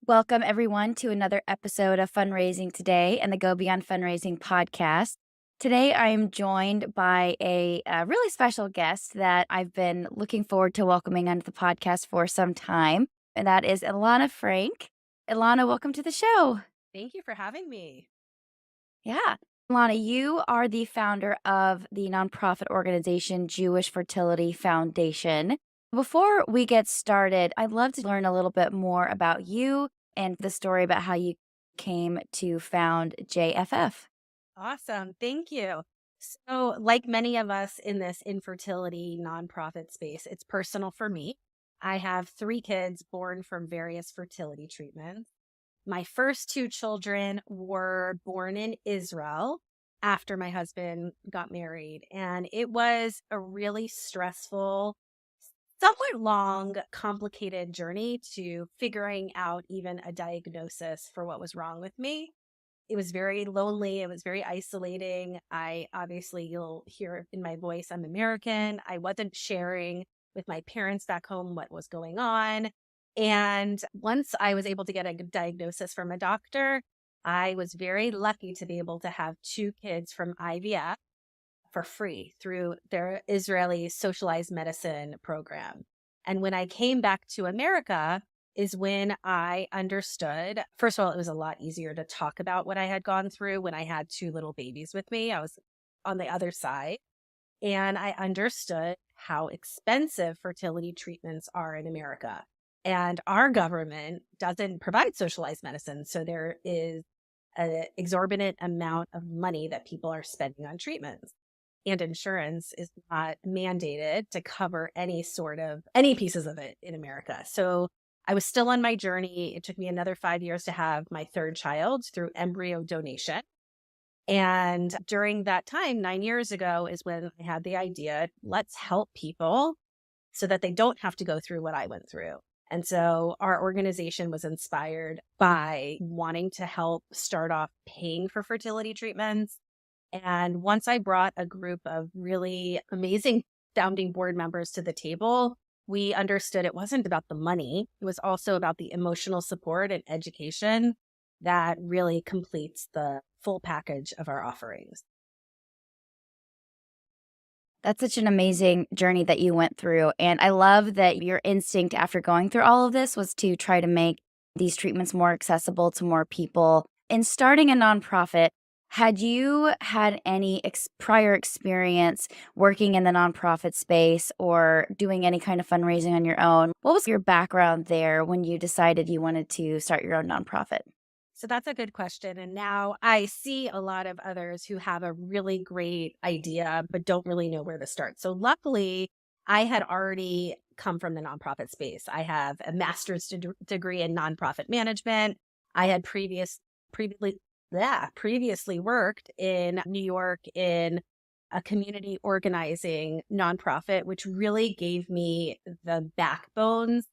Welcome, everyone, to another episode of Fundraising Today and the Go Beyond Fundraising podcast. Today, I am joined by a really special guest that I've been looking forward to welcoming onto the podcast for some time, and that is Elana Frank. Elana, welcome to the show. Thank you for having me. Yeah. Elana, you are the founder of the nonprofit organization Jewish Fertility Foundation. Before we get started, I'd love to learn a little bit more about you and the story about how you came to found JFF. Awesome. Thank you. So, like many of us in this infertility nonprofit space, it's personal for me. I have three kids born from various fertility treatments. My first two children were born in Israel after my husband got married. And it was a really stressful, somewhat long, complicated journey to figuring out even a diagnosis for what was wrong with me. It was very lonely. It was very isolating. You'll hear in my voice, I'm American. I wasn't sharing with my parents back home what was going on. And once I was able to get a diagnosis from a doctor, I was very lucky to be able to have two kids from IVF for free through their Israeli socialized medicine program. And when I came back to America, is when I understood. First of all, it was a lot easier to talk about what I had gone through when I had two little babies with me. I was on the other side, and I understood how expensive fertility treatments are in America. And our government doesn't provide socialized medicine. So there is an exorbitant amount of money that people are spending on treatments. And insurance is not mandated to cover any pieces of it in America. So I was still on my journey. It took me another 5 years to have my third child through embryo donation. And during that time, 9 years ago, is when I had the idea, let's help people so that they don't have to go through what I went through. And so our organization was inspired by wanting to help start off paying for fertility treatments. And once I brought a group of really amazing founding board members to the table, we understood it wasn't about the money. It was also about the emotional support and education that really completes the full package of our offerings. That's such an amazing journey that you went through. And I love that your instinct after going through all of this was to try to make these treatments more accessible to more people. In starting a nonprofit, had you had any prior experience working in the nonprofit space or doing any kind of fundraising on your own? What was your background there when you decided you wanted to start your own nonprofit? So that's a good question. And now I see a lot of others who have a really great idea, but don't really know where to start. So luckily, I had already come from the nonprofit space. I have a master's degree in nonprofit management. I had previously, previously worked in New York in a community organizing nonprofit, which really gave me the backbones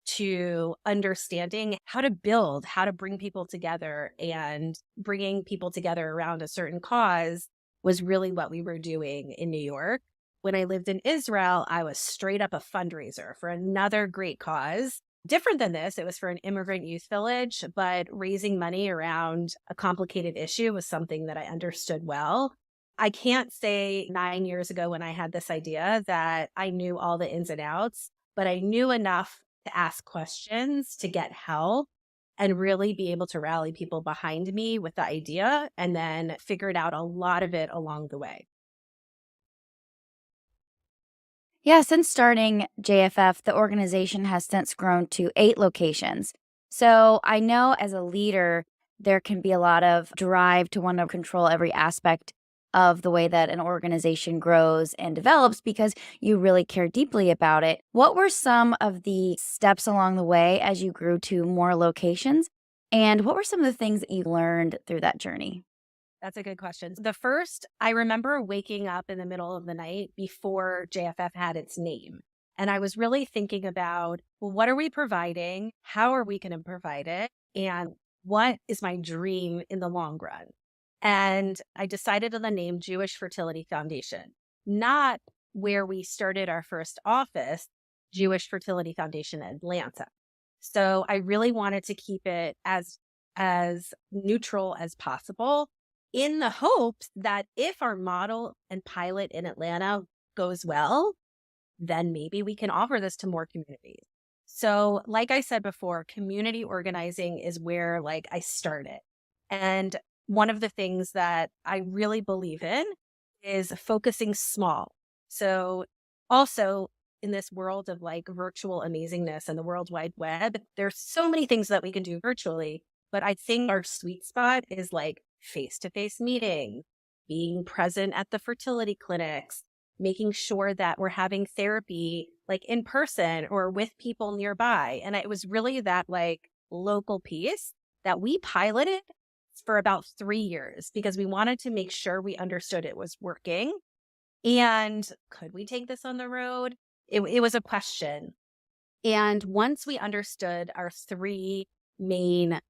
to understanding how to build, how to bring people together, and bringing people together around a certain cause was really what we were doing in New York. When I lived in Israel, I was straight up a fundraiser for another great cause. Different than this, it was for an immigrant youth village, but raising money around a complicated issue was something that I understood well. I can't say 9 years ago when I had this idea that I knew all the ins and outs, but I knew enough to ask questions, to get help, and really be able to rally people behind me with the idea and then figured out a lot of it along the way. Yeah, since starting JFF, the organization has since grown to 8 locations. So I know as a leader, there can be a lot of drive to want to control every aspect of the way that an organization grows and develops because you really care deeply about it. What were some of the steps along the way as you grew to more locations? And what were some of the things that you learned through that journey? That's a good question. The first, I remember waking up in the middle of the night before JFF had its name. And I was really thinking about, well, what are we providing? How are we going to provide it? And what is my dream in the long run? And I decided on the name Jewish Fertility Foundation, not where we started our first office, Jewish Fertility Foundation Atlanta. So I really wanted to keep it as neutral as possible in the hopes that if our model and pilot in Atlanta goes well, then maybe we can offer this to more communities. So, like I said before, community organizing is where like I started. And one of the things that I really believe in is focusing small. So, also in this world of like virtual amazingness and the World Wide Web, there's so many things that we can do virtually. But I think our sweet spot is like face to face meeting, being present at the fertility clinics, making sure that we're having therapy like in person or with people nearby. And it was really that like local piece that we piloted for about 3 years because we wanted to make sure we understood it was working. And could we take this on the road? It was a question. And once we understood our three main,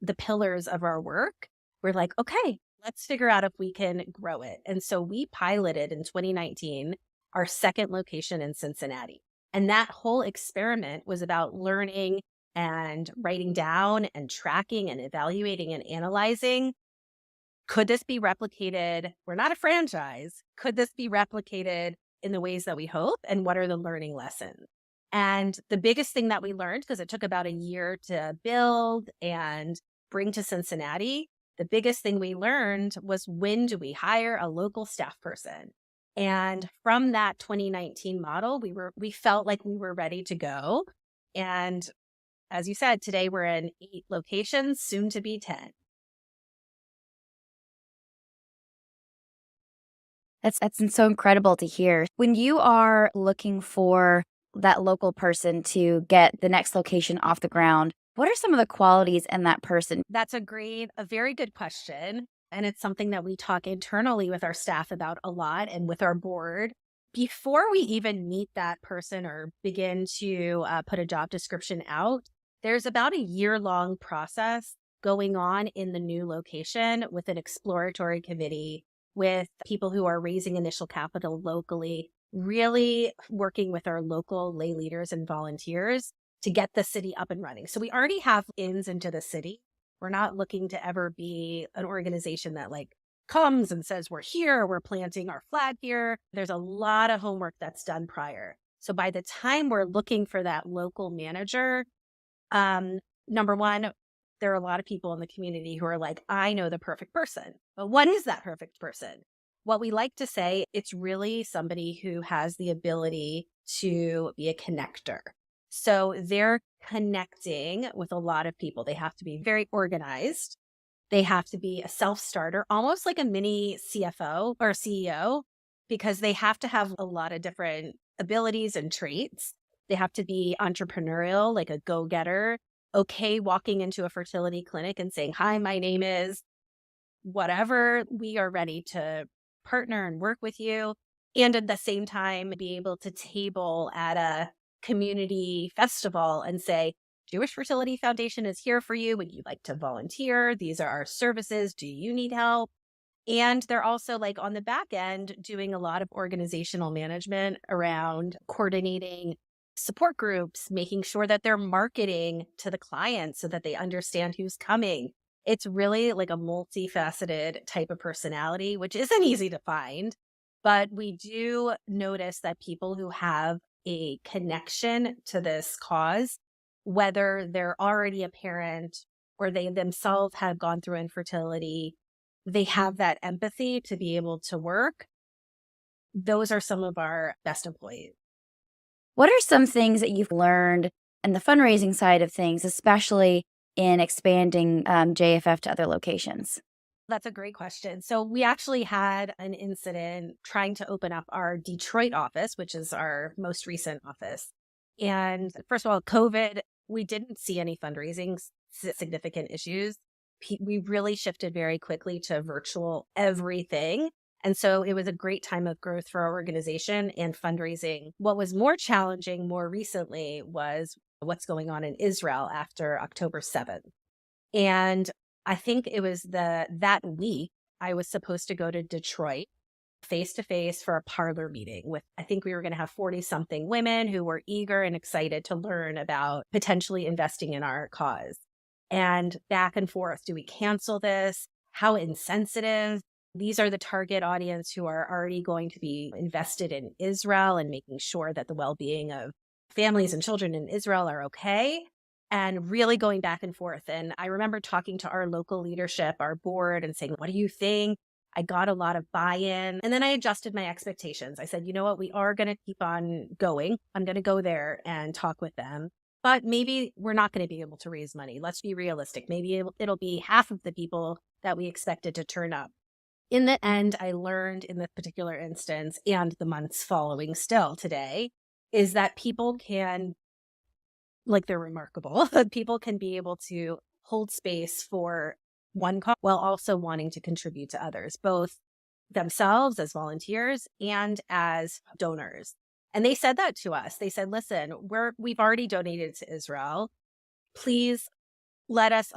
the pillars of our work, we're like, okay, let's figure out if we can grow it. And so we piloted in 2019 our second location in Cincinnati. And that whole experiment was about learning and writing down and tracking and evaluating and analyzing. Could this be replicated? We're not a franchise. Could this be replicated in the ways that we hope? And what are the learning lessons? And the biggest thing that we learned, because it took about a year to build and bring to Cincinnati, the biggest thing we learned was, when do we hire a local staff person? And from that 2019 model, we felt like we were ready to go. And as you said, today we're in 8 locations, soon to be 10. That's so incredible to hear. When you are looking for that local person to get the next location off the ground, what are some of the qualities in that person? That's a very good question. And it's something that we talk internally with our staff about a lot and with our board. Before we even meet that person or begin to put a job description out, there's about a year-long process going on in the new location with an exploratory committee, with people who are raising initial capital locally, really working with our local lay leaders and volunteers to get the city up and running. So we already have ins into the city. We're not looking to ever be an organization that like comes and says, we're here, we're planting our flag here. There's a lot of homework that's done prior. So by the time we're looking for that local manager, number one, there are a lot of people in the community who are like, I know the perfect person. But what is that perfect person? What we like to say, it's really somebody who has the ability to be a connector. So they're connecting with a lot of people. They have to be very organized. They have to be a self-starter, almost like a mini CFO or CEO, because they have to have a lot of different abilities and traits. They have to be entrepreneurial, like a go-getter, okay walking into a fertility clinic and saying, hi, my name is whatever. We are ready to partner and work with you. And at the same time, be able to table at a community festival and say, Jewish Fertility Foundation is here for you. Would you like to volunteer? These are our services. Do you need help? And they're also like on the back end doing a lot of organizational management around coordinating support groups, making sure that they're marketing to the clients so that they understand who's coming. It's really like a multifaceted type of personality, which isn't easy to find. But we do notice that people who have a connection to this cause, whether they're already a parent or they themselves have gone through infertility, they have that empathy to be able to work. Those are some of our best employees. What are some things that you've learned in the fundraising side of things, especially in expanding JFF to other locations? That's a great question. So we actually had an incident trying to open up our Detroit office, which is our most recent office. And first of all, COVID, we didn't see any fundraising significant issues. We really shifted very quickly to virtual everything. And so it was a great time of growth for our organization and fundraising. What was more challenging more recently was what's going on in Israel after October 7th. And I think it was that week I was supposed to go to Detroit face to face for a parlor meeting with, I think we were going to have 40 something women who were eager and excited to learn about potentially investing in our cause. And back and forth, do we cancel this? How insensitive? These are the target audience who are already going to be invested in Israel and making sure that the well-being of families and children in Israel are okay, and really going back and forth. And I remember talking to our local leadership, our board, and saying, what do you think? I got a lot of buy-in. And then I adjusted my expectations. I said, you know what? We are going to keep on going. I'm going to go there and talk with them. But maybe we're not going to be able to raise money. Let's be realistic. Maybe it'll be half of the people that we expected to turn up. In the end, I learned in this particular instance and the months following still today is that people can, like, they're remarkable. People can be able to hold space for one cause while also wanting to contribute to others, both themselves as volunteers and as donors. And they said that to us. They said, listen, we've already donated to Israel. Please let us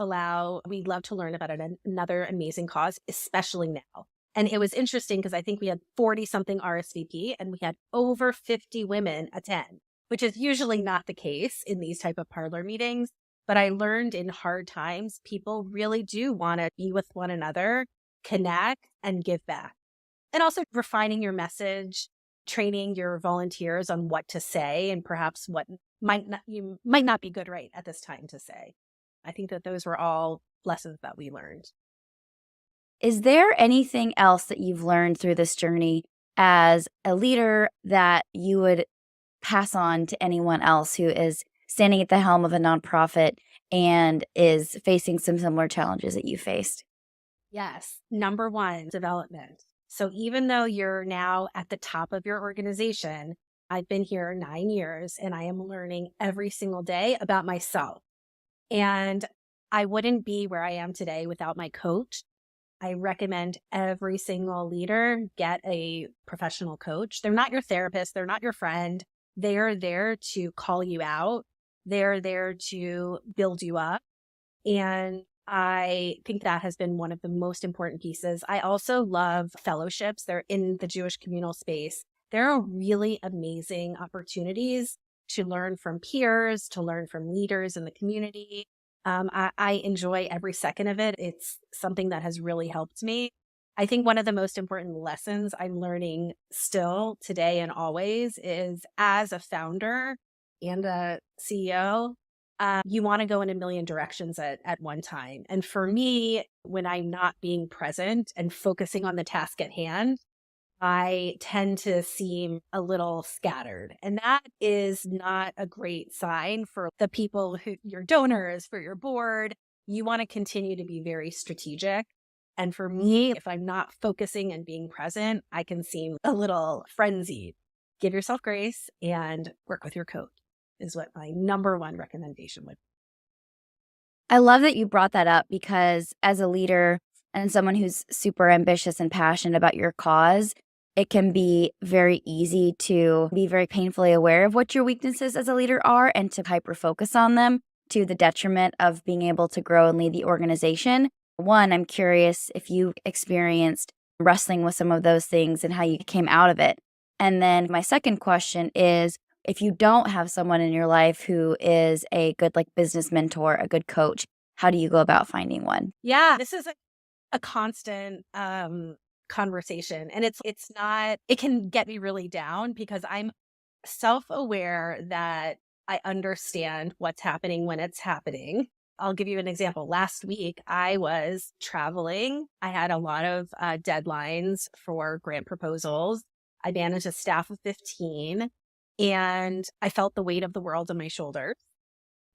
we'd love to learn about another amazing cause, especially now. And it was interesting because I think we had 40 something RSVP and we had over 50 women attend, which is usually not the case in these type of parlor meetings. But I learned in hard times, people really do want to be with one another, connect, and give back. And also refining your message, training your volunteers on what to say and perhaps what you might not be good right at this time to say. I think that those were all lessons that we learned. Is there anything else that you've learned through this journey as a leader that you would pass on to anyone else who is standing at the helm of a nonprofit and is facing some similar challenges that you faced? Yes. Number one, development. So even though you're now at the top of your organization, I've been here 9 years and I am learning every single day about myself. And I wouldn't be where I am today without my coach. I recommend every single leader get a professional coach. They're not your therapist. They're not your friend. They are there to call you out. They're there to build you up. And I think that has been one of the most important pieces. I also love fellowships. They're in the Jewish communal space. There are really amazing opportunities to learn from peers, to learn from leaders in the community. I enjoy every second of it. It's something that has really helped me. I think one of the most important lessons I'm learning still today and always is, as a founder and a CEO, you want to go in a million directions at one time. And for me, when I'm not being present and focusing on the task at hand, I tend to seem a little scattered. And that is not a great sign for the people your donors, for your board. You want to continue to be very strategic. And for me, if I'm not focusing and being present, I can seem a little frenzied. Give yourself grace and work with your coach is what my number one recommendation would be. I love that you brought that up because as a leader and someone who's super ambitious and passionate about your cause, it can be very easy to be very painfully aware of what your weaknesses as a leader are and to hyper focus on them to the detriment of being able to grow and lead the organization. One, I'm curious if you experienced wrestling with some of those things and how you came out of it. And then my second question is, if you don't have someone in your life who is a good business mentor, a good coach, how do you go about finding one? Yeah, this is a constant conversation. And it's not, it can get me really down because I'm self-aware that I understand what's happening when it's happening. I'll give you an example. Last week, I was traveling. I had a lot of deadlines for grant proposals. I managed a staff of 15, and I felt the weight of the world on my shoulders,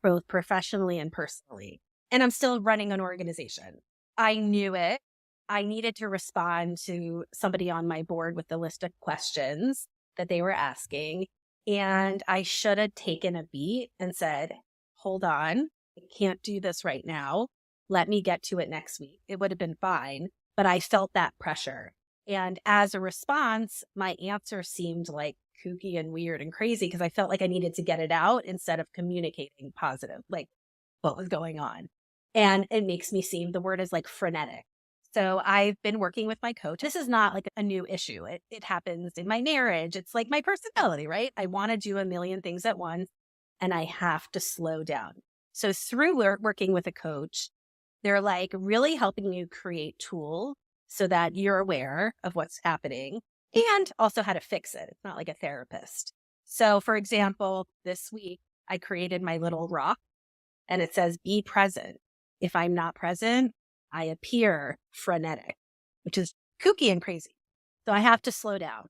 both professionally and personally. And I'm still running an organization. I knew it. I needed to respond to somebody on my board with the list of questions that they were asking. And I should have taken a beat and said, hold on, I can't do this right now. Let me get to it next week. It would have been fine. But I felt that pressure. And as a response, my answer seemed like kooky and weird and crazy because I felt like I needed to get it out instead of communicating positive, like what was going on. And it makes me seem, the word is frenetic. So I've been working with my coach. This is not like a new issue. It happens in my marriage. It's like my personality, right? I want to do a million things at once and I have to slow down. So through working with a coach, they're like really helping you create tools so that you're aware of what's happening and also how to fix it. It's not like a therapist. So for example, this week I created my little rock and it says, be present. If I'm not present, I appear frenetic, which is kooky and crazy. So I have to slow down.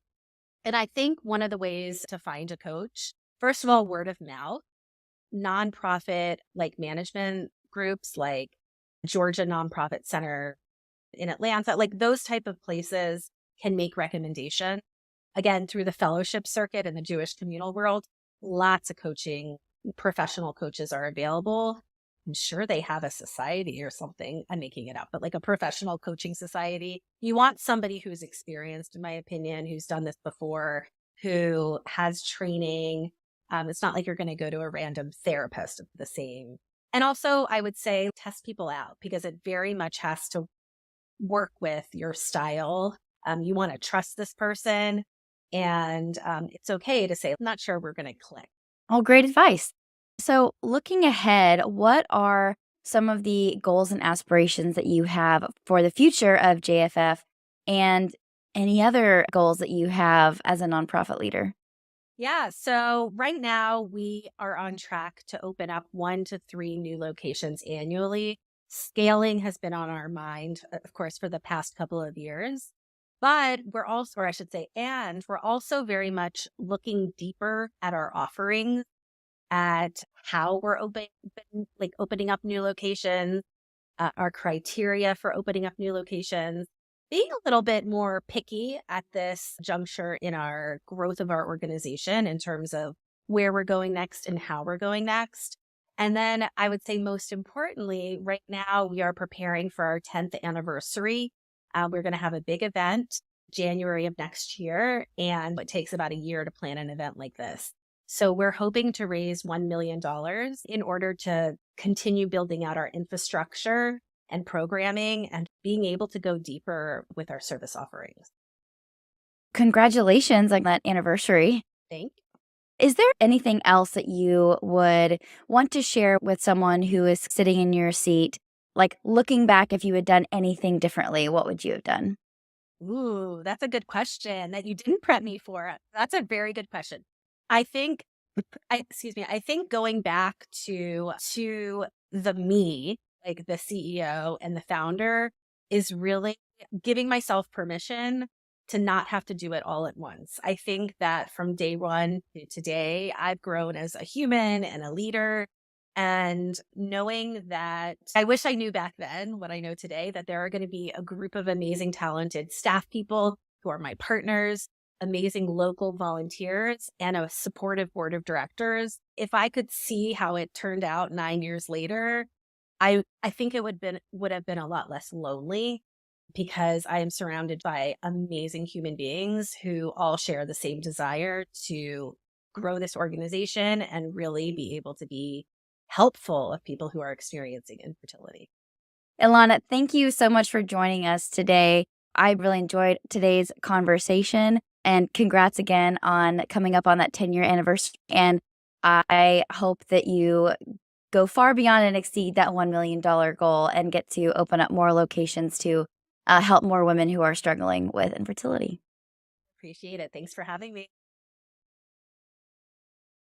And I think one of the ways to find a coach, first of all, word of mouth, nonprofit like management groups like Georgia Nonprofit Center in Atlanta, like those type of places can make recommendations. Again, through the fellowship circuit in the Jewish communal world, lots of coaching, professional coaches are available. I'm sure they have a society or something. I'm making it up, but like a professional coaching society. You want somebody who's experienced, in my opinion, who's done this before, who has training. It's not like you're going to go to a random therapist of the same. And also, I would say test people out because it very much has to work with your style. You want to trust this person. And it's okay to say, I'm not sure we're going to click. Oh, great advice. So, looking ahead, what are some of the goals and aspirations that you have for the future of JFF and any other goals that you have as a nonprofit leader? Yeah. So right now we are on track to open up 1 to 3 new locations annually. Scaling has been on our mind, of course, for the past couple of years. But we're also, or I should say, and we're also very much looking deeper at our offerings, at how we're opening up new locations, our criteria for opening up new locations, being a little bit more picky at this juncture in our growth of our organization in terms of where we're going next and how we're going next. And then I would say most importantly, right now we are preparing for our 10th anniversary. We're going to have a big event January of next year, and it takes about a year to plan an event like this. So we're hoping to raise $1 million in order to continue building out our infrastructure and programming and being able to go deeper with our service offerings. Congratulations on that anniversary. Thank you. Is there anything else that you would want to share with someone who is sitting in your seat? Like looking back, if you had done anything differently, what would you have done? Ooh, that's a good question that you didn't prep me for. That's a very good question. I think, I think going back to the me, like the CEO and the founder, is really giving myself permission to not have to do it all at once. I think that from day one to today, I've grown as a human and a leader. And knowing that I wish I knew back then what I know today, that there are going to be a group of amazing, talented staff people who are my partners, amazing local volunteers, and a supportive board of directors. If I could see how it turned out 9 years later, I think it would have been a lot less lonely because I am surrounded by amazing human beings who all share the same desire to grow this organization and really be able to be helpful of people who are experiencing infertility. Elana, thank you so much for joining us today. I really enjoyed today's conversation and congrats again on coming up on that 10-year anniversary. And I hope that you go far beyond and exceed that $1 million goal and get to open up more locations to help more women who are struggling with infertility. Appreciate it. Thanks for having me.